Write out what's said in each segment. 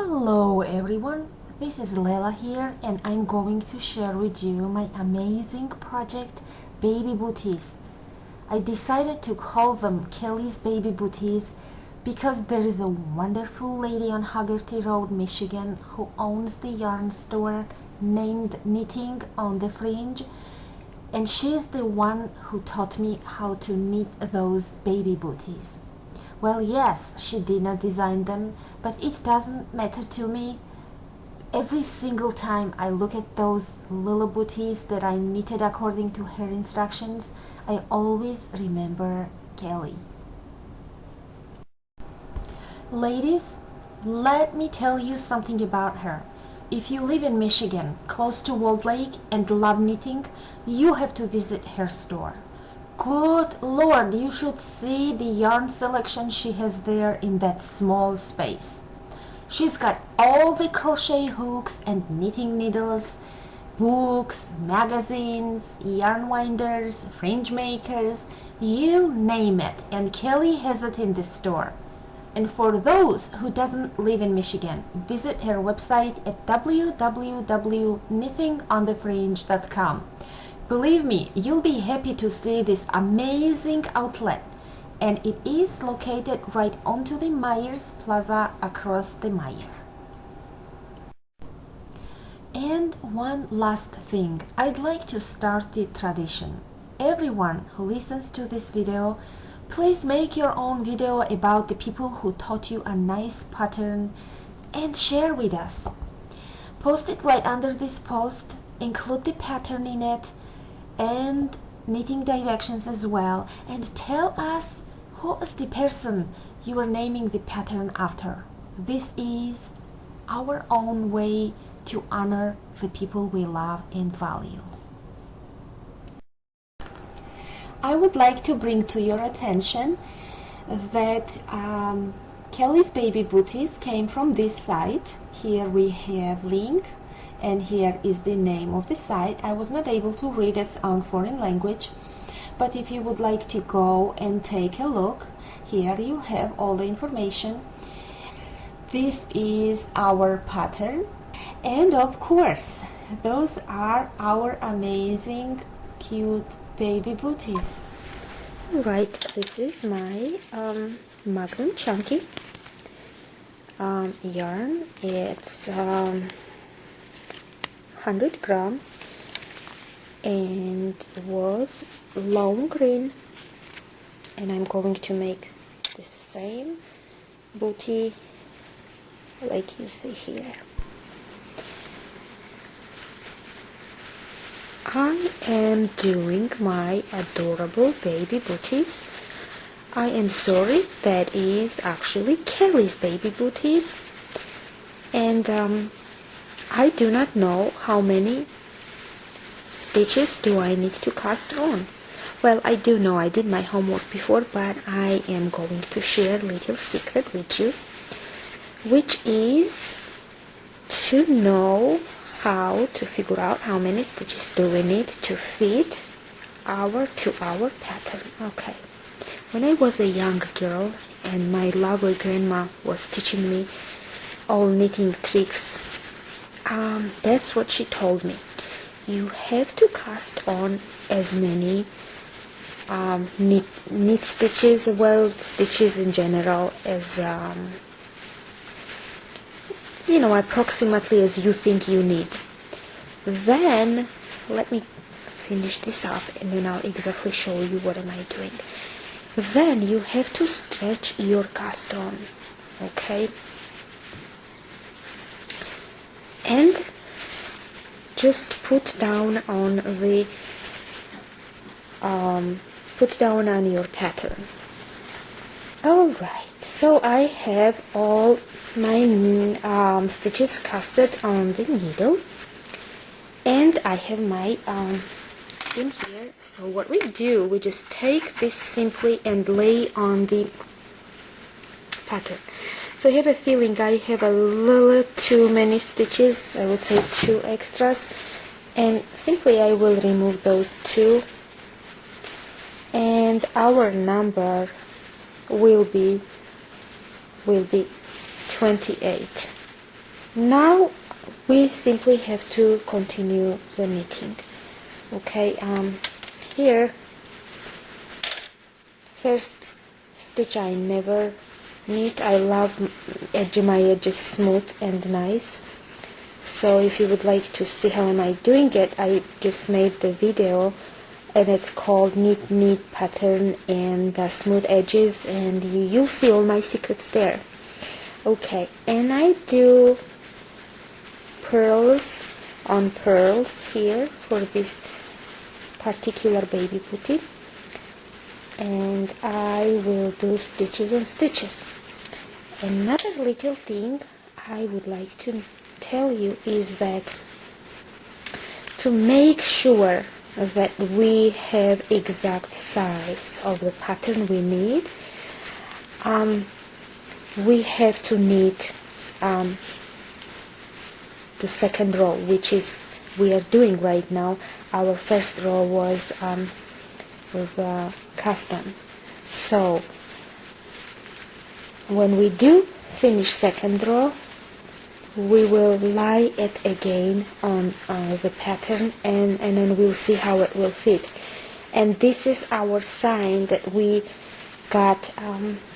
Hello everyone, this is Lela here and I'm going to share with you my amazing project Baby Booties. I decided to call them Kelly's Baby Booties because there is a wonderful lady on Haggerty Rd, Michigan who owns the yarn store named Knitting on the Fringe, and she's the one who taught me how to knit those baby booties. Well, yes, she did not design them, but it doesn't matter to me. Every single time I look at those little booties that I knitted according to her instructions, I always remember Kelly. Ladies, let me tell you something about her. If you live in Michigan, close to Walled Lake, and love knitting, you have to visit her store. Good Lord, you should see the yarn selection she has there in that small space. She's got all the crochet hooks and knitting needles, books, magazines, yarn winders, fringe makers, you name it, and Kelly has it in the store. And for those who doesn't live in Michigan, visit her website at www.knittingonthefringe.com. Believe me, you'll be happy to see this amazing outlet, and it is located right onto the Myers Plaza across the Meyer. And one last thing, I'd like to start the tradition. Everyone who listens to this video, please make your own video about the people who taught you a nice pattern and share with us. Post it right under this post, include the pattern in it, and knitting directions as well, and tell us who is the person you are naming the pattern after. This is our own way to honor the people we love and value. I would like to bring to your attention that Kelly's Baby Booties came from this site. Here we have link, and here is the name of the site. I was not able to read its own foreign language, but if you would like to go and take a look, here you have all the information. This is our pattern, and of course those are our amazing cute baby booties. Right, this is my Magnum Chunky yarn. It's 100 grams and was long green, and I'm going to make the same booty like you see here. I am doing my adorable baby booties. I am sorry, that is actually Kelly's Baby Booties, and I do not know how many stitches do I need to cast on. Well, I do know, I did my homework before, but I am going to share a little secret with you, which is to know how to figure out how many stitches do we need to fit our 2-hour pattern. Okay, when I was a young girl and my lovely grandma was teaching me all knitting tricks, that's what she told me. You have to cast on as many knit stitches, well, stitches in general, as approximately as you think you need. Then let me finish this up and then I'll exactly show you what am I doing. Then you have to stretch your cast on, okay, and just put down on the your pattern. Alright, so I have all my stitches casted on the needle, and I have my skein here. So what we do, we just take this simply and lay on the pattern. So I have a feeling I have a little too many stitches, I would say 2 extras, and simply I will remove those 2, and our number will be 28. Now we simply have to continue the knitting. Okay, here first stitch I never knit. I love my edges smooth and nice. So if you would like to see how am I doing it, I just made the video and it's called knit pattern and smooth edges, and you'll see all my secrets there. Okay, and I do pearls on pearls here for this particular baby booty, and I will do stitches on stitches. Another little thing I would like to tell you is that to make sure that we have exact size of the pattern we need, we have to knit the second row, which is we are doing right now. Our first row was with custom. So when we do finish second row, we will lie it again on the pattern, and then we'll see how it will fit. And this is our sign that we got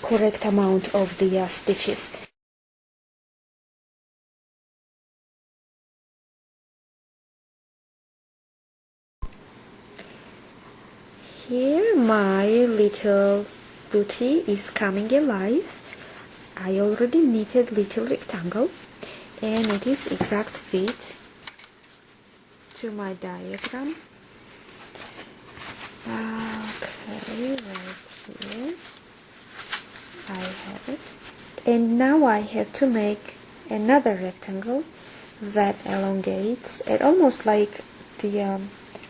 correct amount of the stitches. Here my little booty is coming alive. I already knitted little rectangle, and it is exact fit to my diagram. Okay, right here I have it, and now I have to make another rectangle that elongates it almost like the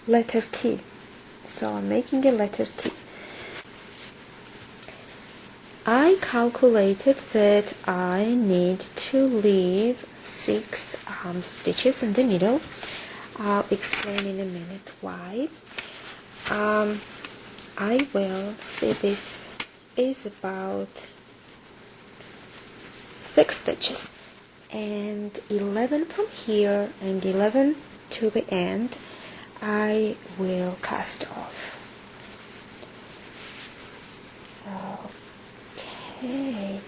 letter T. So I'm making a letter T. I calculated that I need to leave 6 stitches in the middle. I'll explain in a minute why. I will see this is about 6 stitches, and 11 from here and 11 to the end I will cast off. Okay.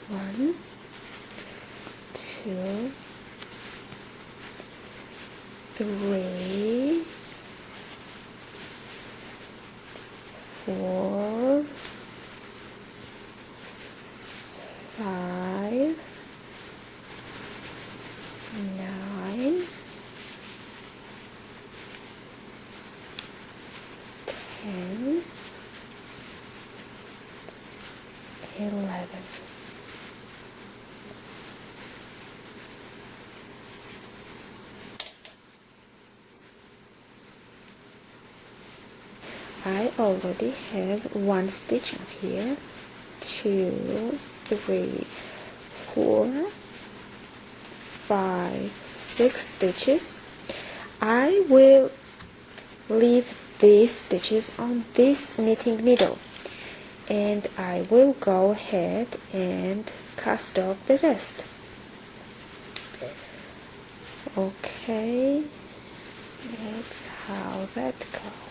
One, two, three, 4, 5, 9, 10, 11. I already have 1 stitch in here, 2, 3, 4, 5, 6 stitches. I will leave these stitches on this knitting needle, and I will go ahead and cast off the rest. Okay, that's how that goes.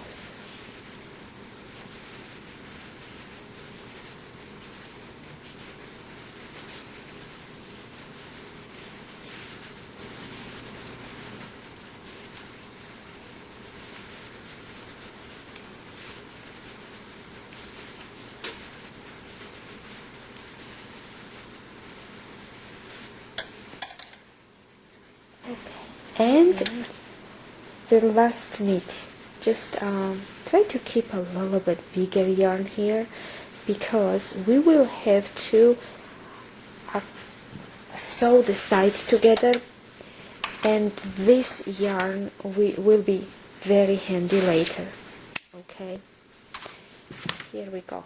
And the last knit, just try to keep a little bit bigger yarn here, because we will have to sew the sides together, and this yarn will be very handy later. Okay, here we go.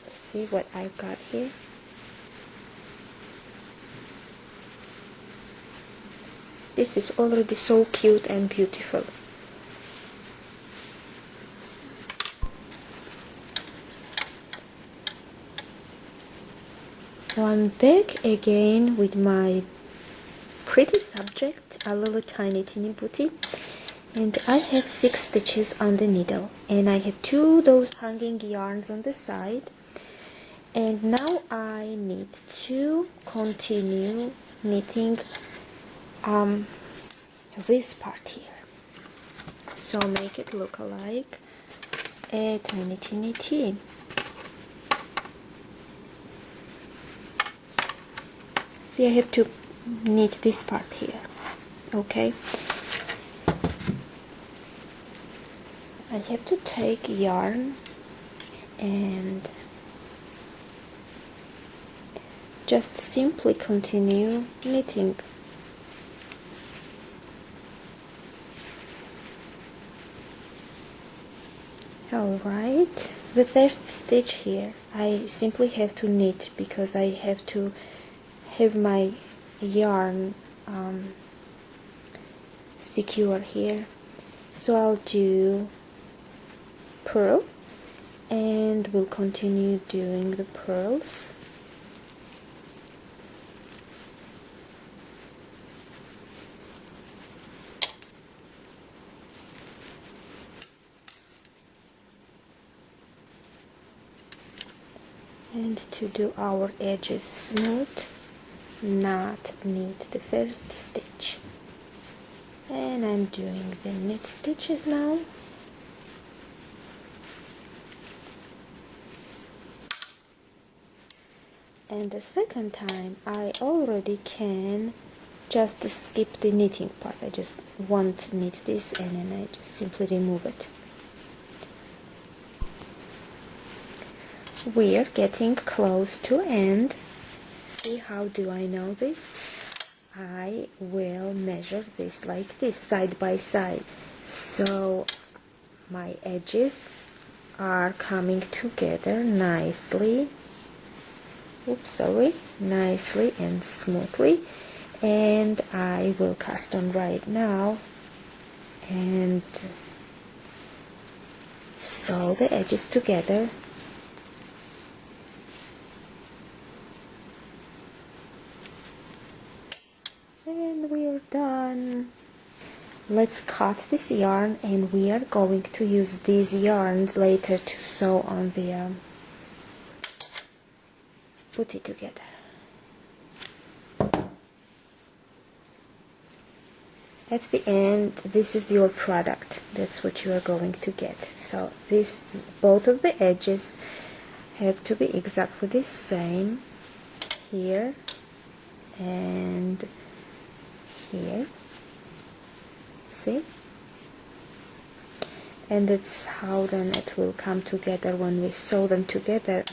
Let's see what I've got here. This is already so cute and beautiful. So I'm back again with my pretty subject, a little tiny teeny booty, and I have 6 stitches on the needle, and I have 2 those hanging yarns on the side, and now I need to continue knitting this part here. So make it look like a tiny teeny T. See, I have to knit this part here. Okay, I have to take yarn and just simply continue knitting. Alright, the first stitch here I simply have to knit because I have to have my yarn secure here. So I'll do purl and we'll continue doing the purls. And to do our edges smooth, not knit the first stitch. And I'm doing the knit stitches now. And the second time I already can just skip the knitting part. I just want to knit this and then I just simply remove it. We're getting close to end. See, how do I know this? I will measure this like this, side by side. So my edges are coming together nicely. Oops, sorry. Nicely and smoothly. And I will cast on right now and sew the edges together. And we're done. Let's cut this yarn and we are going to use these yarns later to sew on the booty together. At the end, this is your product. That's what you are going to get. So this, both of the edges have to be exactly the same here and here. See? And that's how then it will come together when we sew them together.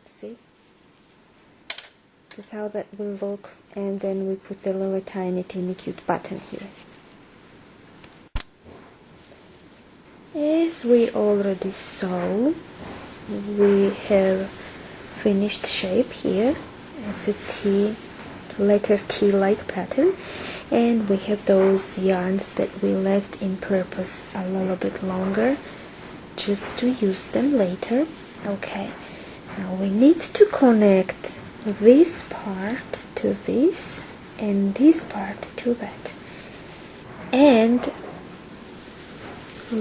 See? That's how that will look. And then we put the little tiny cute button here. As we already saw, we have finished shape here. It's a T, letter T like pattern, and we have those yarns that we left in purpose a little bit longer just to use them later. Okay, now we need to connect this part to this and this part to that, and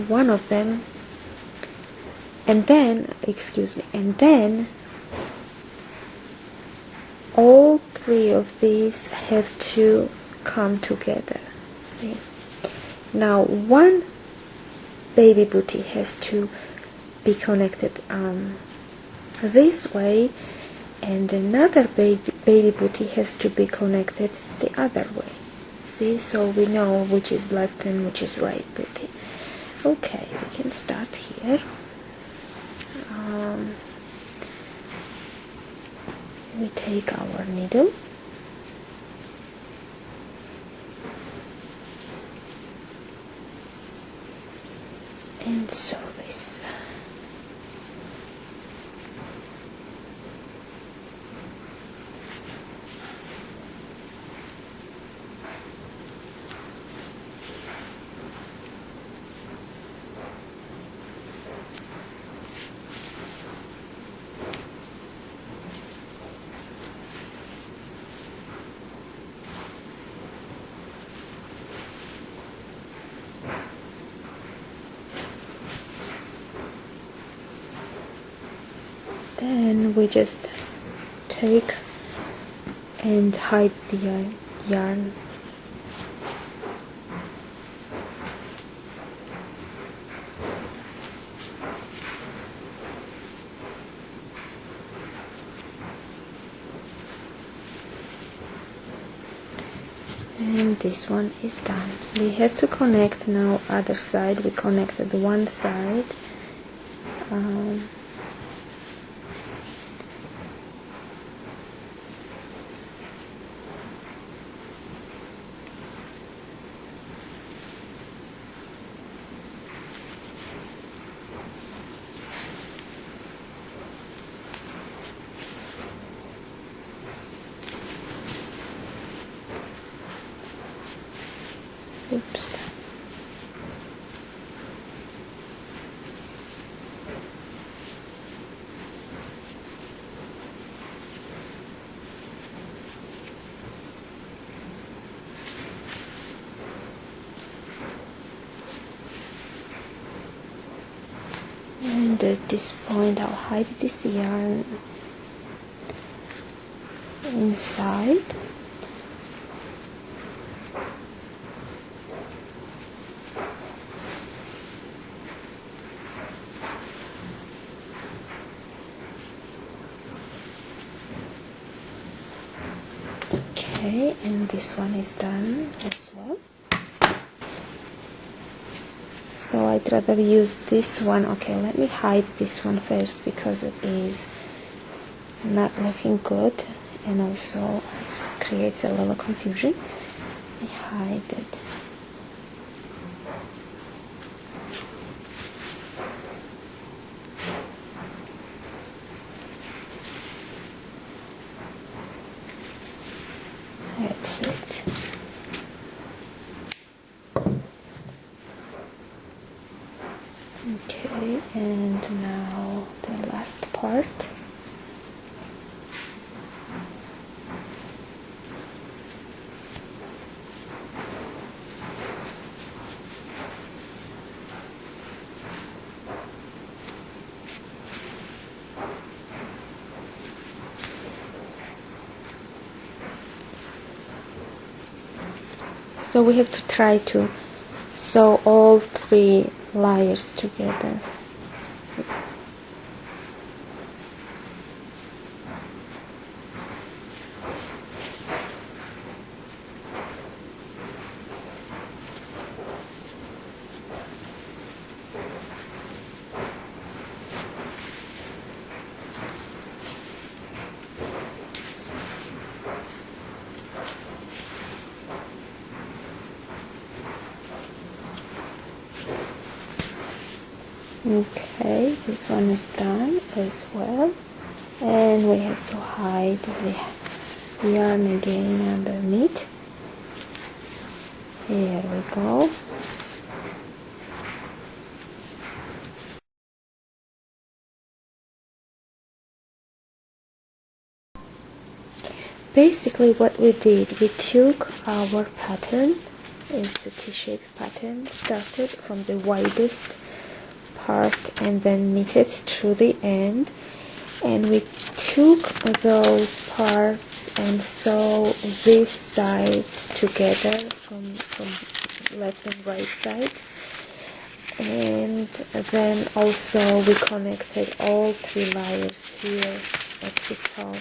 one of them, and then all 3 of these have to come together. See, now one baby booty has to be connected this way, and another baby booty has to be connected the other way. See, so we know which is left and which is right booty. Okay, we can start here. We take our needle and sew this. and we just take and hide the yarn. And this one is done. We have to connect now other side. We connected one side. Oops. And at this point I'll hide this yarn inside. Okay, and this one is done as well. So I'd rather use this one. Okay, let me hide this one first because it is not looking good and also it creates a little confusion. Let me hide it. That's it. Okay, and now the last part. So we have to try to sew all 3 layers together. Okay, this one is done as well, and we have to hide the yarn again underneath. Here we go. Basically what we did, we took our pattern, it's a T-shaped pattern, started from the widest part and then knitted through the end, and we took those parts and sew these sides together from left and right sides, and then also we connected all 3 layers here at the top.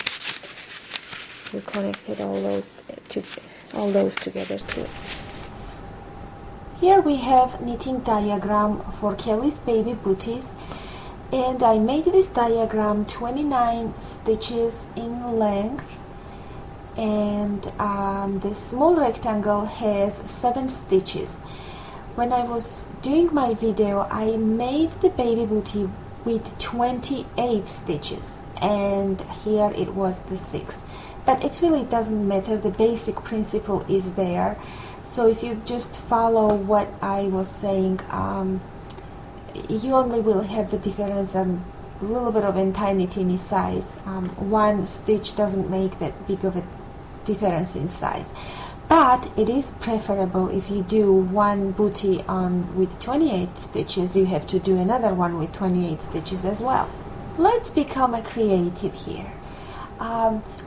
We connected all those together too. Here we have knitting diagram for Kelly's Baby Booties, and I made this diagram 29 stitches in length, and this small rectangle has 7 stitches. When I was doing my video, I made the baby booty with 28 stitches, and here it was the 6. But actually it doesn't matter, the basic principle is there. So if you just follow what I was saying, you only will have the difference and a little bit of a tiny size. One stitch doesn't make that big of a difference in size. But it is preferable if you do one booty on with 28 stitches, you have to do another one with 28 stitches as well. let's become a creative here.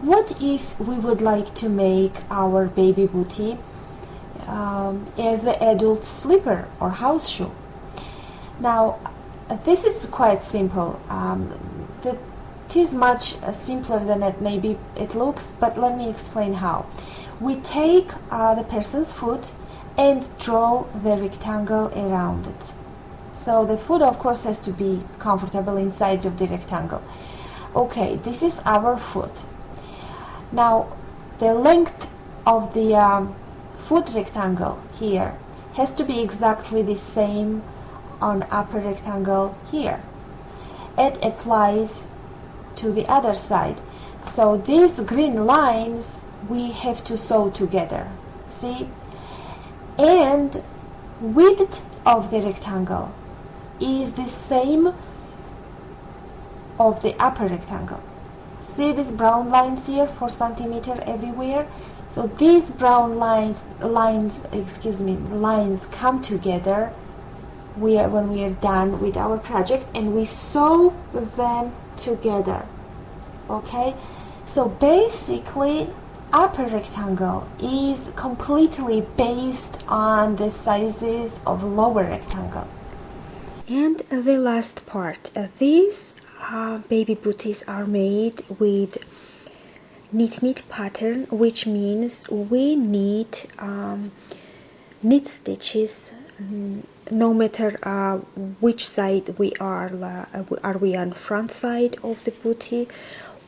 What if we would like to make our baby booty as an adult slipper or house shoe? Now, this is quite simple. It is much simpler than it maybe it looks, but let me explain how. We take the person's foot and draw the rectangle around it. So the foot, of course, has to be comfortable inside of the rectangle. Okay, this is our foot. Now, the length of the foot rectangle here has to be exactly the same on upper rectangle here. It applies to the other side. So these green lines we have to sew together. See? And width of the rectangle is the same of the upper rectangle. See these brown lines here, 4 centimeters everywhere? So these brown lines come together when we are done with our project, and we sew them together. Okay? So basically, upper rectangle is completely based on the sizes of lower rectangle. And the last part, these baby booties are made with knit pattern, which means we need knit stitches no matter which side we are we on front side of the booty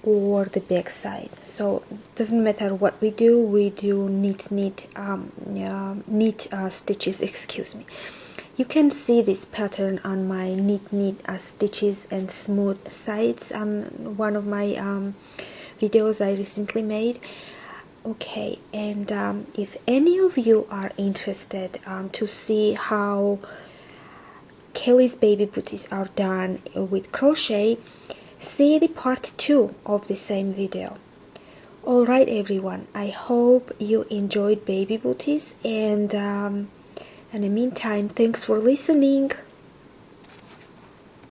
or the back side. So it doesn't matter what we do knit stitches, excuse me. You can see this pattern on my knit stitches and smooth sides on one of my videos I recently made. Okay, and if any of you are interested to see how Kelly's baby booties are done with crochet, see the part 2 of the same video. Alright everyone, I hope you enjoyed baby booties, and in the meantime, thanks for listening.